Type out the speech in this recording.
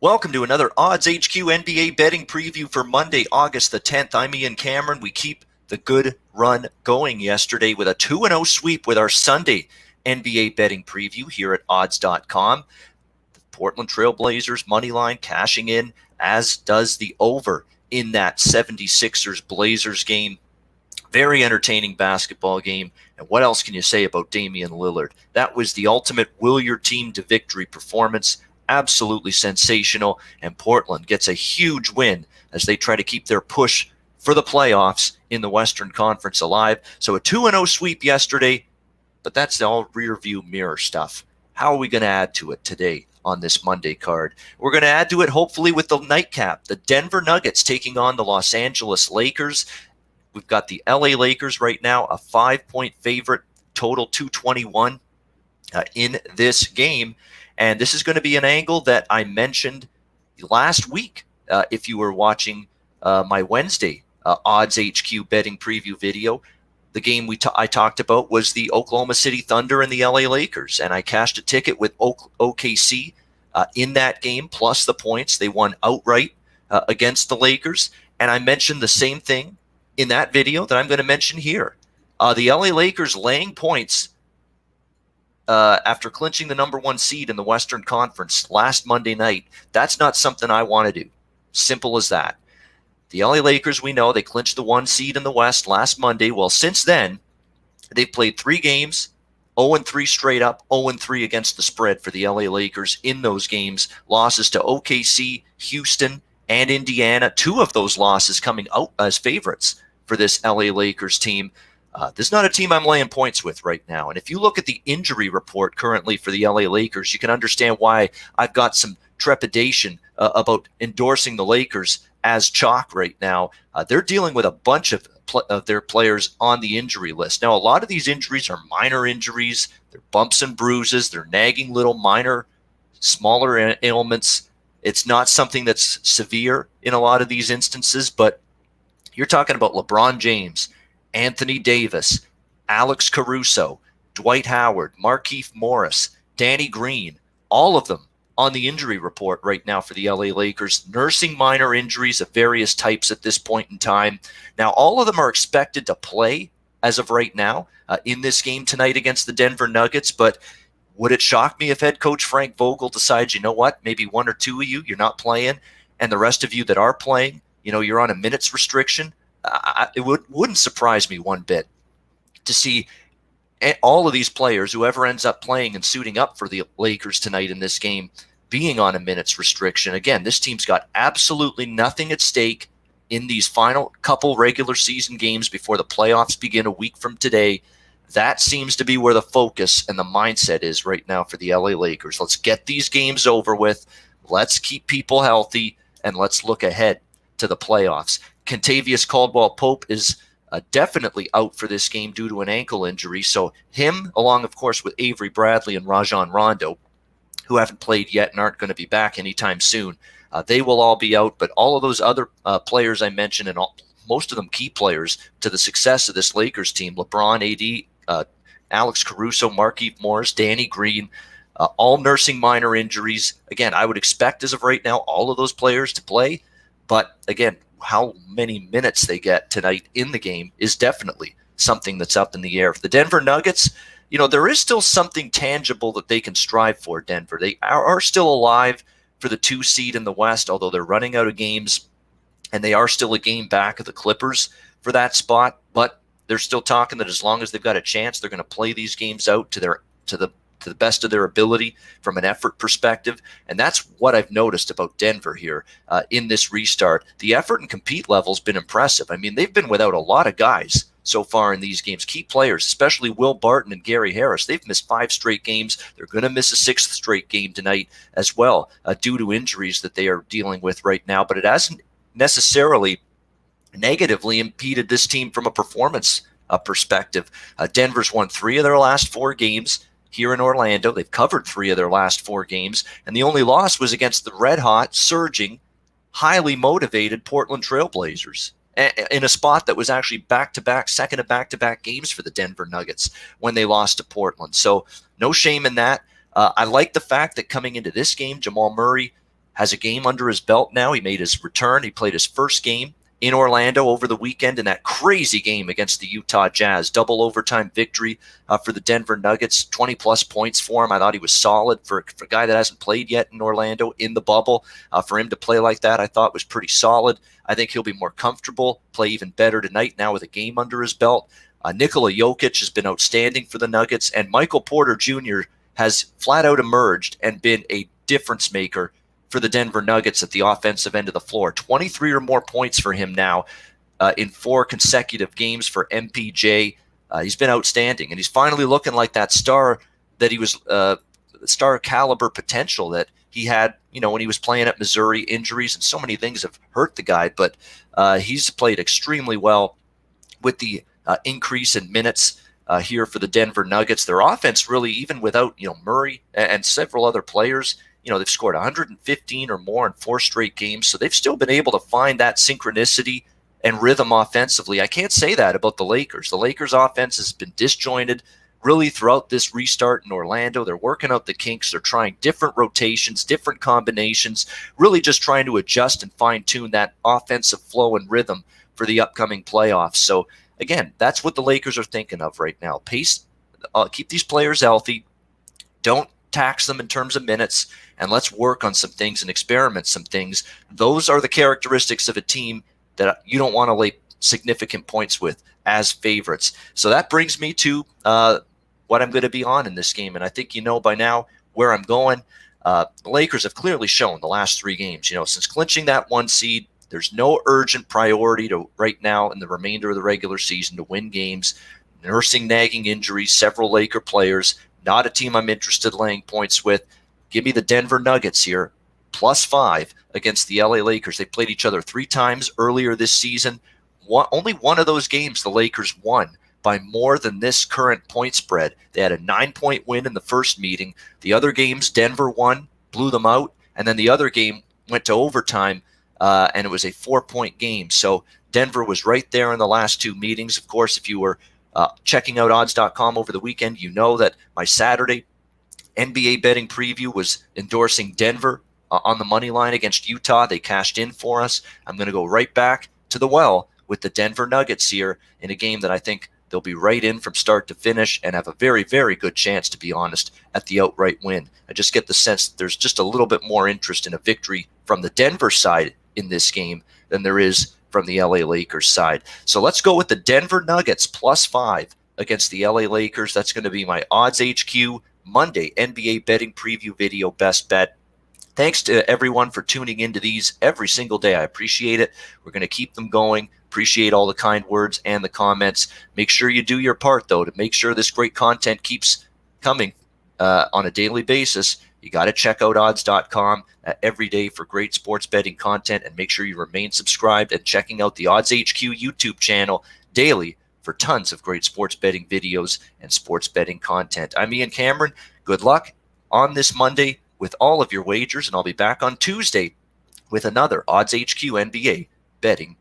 Welcome to another Odds HQ NBA betting preview for Monday, August the 10th. I'm Ian Cameron. We keep the good run going yesterday with a 2-0 sweep with our Sunday NBA betting preview here at odds.com. The Portland Trail Blazers money line cashing in, as does the over in that 76ers Blazers game. Very entertaining basketball game. And what else can you say about Damian Lillard? That was the ultimate will your team to victory performance. Absolutely sensational. And Portland gets a huge win as they try to keep their push for the playoffs in the Western Conference alive. So a 2-0 sweep yesterday, but that's all rear view mirror stuff. How are we going to add to it today on this Monday card? We're going to add to it hopefully with the nightcap. The Denver Nuggets taking on the Los Angeles Lakers. We've got the LA Lakers right now, a 5-point favorite, total 221 in this game. And this is going to be an angle that I mentioned last week. If you were watching my Wednesday Odds HQ betting preview video, the game I talked about was the Oklahoma City Thunder and the LA Lakers. And I cashed a ticket with OKC in that game, plus the points. They won outright against the Lakers. And I mentioned the same thing in that video that I'm going to mention here. The LA Lakers laying points after clinching the number one seed in the Western Conference last Monday night. That's not something I want to do. Simple as that. The LA Lakers, we know, they clinched the one seed in the West last Monday. Well, since then, they've played 3 games, 0-3 straight up, 0-3 against the spread for the LA Lakers in those games. Losses to OKC, Houston, and Indiana. 2 of those losses coming out as favorites for this LA Lakers team. This is not a team I'm laying points with right now. And if you look at the injury report currently for the LA Lakers, you can understand why I've got some trepidation about endorsing the Lakers as chalk right now. They're dealing with a bunch of their players on the injury list. Now, a lot of these injuries are minor injuries. They're bumps and bruises. They're nagging little minor, smaller ailments. It's not something that's severe in a lot of these instances, but you're talking about LeBron James, Anthony Davis, Alex Caruso, Dwight Howard, Markieff Morris, Danny Green, all of them on the injury report right now for the LA Lakers, nursing minor injuries of various types at this point in time. Now, all of them are expected to play as of right now in this game tonight against the Denver Nuggets, but would it shock me if head coach Frank Vogel decides, you know what, maybe 1 or 2 of you're not playing, and the rest of you that are playing, you're on a minutes restriction? It wouldn't surprise me one bit to see all of these players, whoever ends up playing and suiting up for the Lakers tonight in this game, being on a minutes restriction. Again, this team's got absolutely nothing at stake in these final couple regular season games before the playoffs begin a week from today. That seems to be where the focus and the mindset is right now for the LA Lakers. Let's get these games over with. Let's keep people healthy, and let's look ahead to the playoffs. Kentavious Caldwell-Pope is definitely out for this game due to an ankle injury. So him, along, of course, with Avery Bradley and Rajon Rondo, who haven't played yet and aren't going to be back anytime soon, they will all be out. But all of those other players I mentioned, and most of them key players to the success of this Lakers team, LeBron, AD, Alex Caruso, Markieff Morris, Danny Green, all nursing minor injuries. Again, I would expect as of right now all of those players to play. But again, how many minutes they get tonight in the game is definitely something that's up in the air. For the Denver Nuggets, there is still something tangible that they can strive for, Denver. They are still alive for the 2 seed in the West, although they're running out of games, and they are still a game back of the Clippers for that spot. But they're still talking that as long as they've got a chance, they're going to play these games out to the best of their ability from an effort perspective. And that's what I've noticed about Denver here in this restart. The effort and compete level has been impressive. I mean, they've been without a lot of guys so far in these games. Key players, especially Will Barton and Gary Harris, they've missed 5 straight games. They're going to miss a 6th straight game tonight as well due to injuries that they are dealing with right now. But it hasn't necessarily negatively impeded this team from a performance perspective. Denver's won 3 of their last 4 games here in Orlando. They've covered 3 of their last 4 games, and the only loss was against the red-hot, surging, highly motivated Portland Trail Blazers in a spot that was actually back-to-back, second of back-to-back games for the Denver Nuggets when they lost to Portland. So no shame in that. I like the fact that coming into this game, Jamal Murray has a game under his belt now. He made his return. He played his first game in Orlando over the weekend in that crazy game against the Utah Jazz. Double overtime victory for the Denver Nuggets. 20-plus points for him. I thought he was solid for a guy that hasn't played yet in Orlando in the bubble. For him to play like that, I thought was pretty solid. I think he'll be more comfortable, play even better tonight now with a game under his belt. Nikola Jokic has been outstanding for the Nuggets, and Michael Porter Jr. has flat out emerged and been a difference maker for the Denver Nuggets at the offensive end of the floor. 23 or more points for him now in 4 consecutive games for MPJ. He's been outstanding, and he's finally looking like that star that he was, star caliber potential that he had, when he was playing at Missouri. Injuries and so many things have hurt the guy, but he's played extremely well with the increase in minutes here for the Denver Nuggets. Their offense really, even without, Murray and several other players, they've scored 115 or more in 4 straight games. So they've still been able to find that synchronicity and rhythm offensively. I can't say that about the Lakers. The Lakers offense has been disjointed really throughout this restart in Orlando. They're working out the kinks. They're trying different rotations, different combinations, really just trying to adjust and fine-tune that offensive flow and rhythm for the upcoming playoffs. So again, that's what the Lakers are thinking of right now. Pace, keep these players healthy. Don't tax them in terms of minutes, and let's work on some things and experiment some things. Those are the characteristics of a team that you don't want to lay significant points with as favorites. So that brings me to what I'm going to be on in this game, and I think you know by now where I'm going. The Lakers have clearly shown the last 3 games, since clinching that 1 seed, there's no urgent priority to right now in the remainder of the regular season to win games. Nursing nagging injuries, several Laker players, not a team I'm interested in laying points with. Give me the Denver Nuggets here, +5 against the LA Lakers. They played each other 3 times earlier this season. Only one of those games the Lakers won by more than this current point spread. They had a 9-point win in the first meeting. The other games, Denver won, blew them out, and then the other game went to overtime, and it was a 4-point game. So Denver was right there in the last 2 meetings. Of course, if you were checking out odds.com over the weekend, you know that my Saturday NBA betting preview was endorsing Denver on the money line against Utah. They cashed in for us. I'm going to go right back to the well with the Denver Nuggets here in a game that I think they'll be right in from start to finish and have a very, very good chance, to be honest, at the outright win. I just get the sense that there's just a little bit more interest in a victory from the Denver side in this game than there is from the LA Lakers side. So let's go with the Denver Nuggets +5 against the LA Lakers. That's going to be my Odds HQ Monday NBA betting preview video best bet. Thanks to everyone for tuning into these every single day. I appreciate it. We're going to keep them going. Appreciate all the kind words and the comments. Make sure you do your part, though, to make sure this great content keeps coming on a daily basis. You got to check out odds.com every day for great sports betting content, and make sure you remain subscribed and checking out the Odds HQ YouTube channel daily for tons of great sports betting videos and sports betting content. I'm Ian Cameron. Good luck on this Monday with all of your wagers, and I'll be back on Tuesday with another Odds HQ NBA betting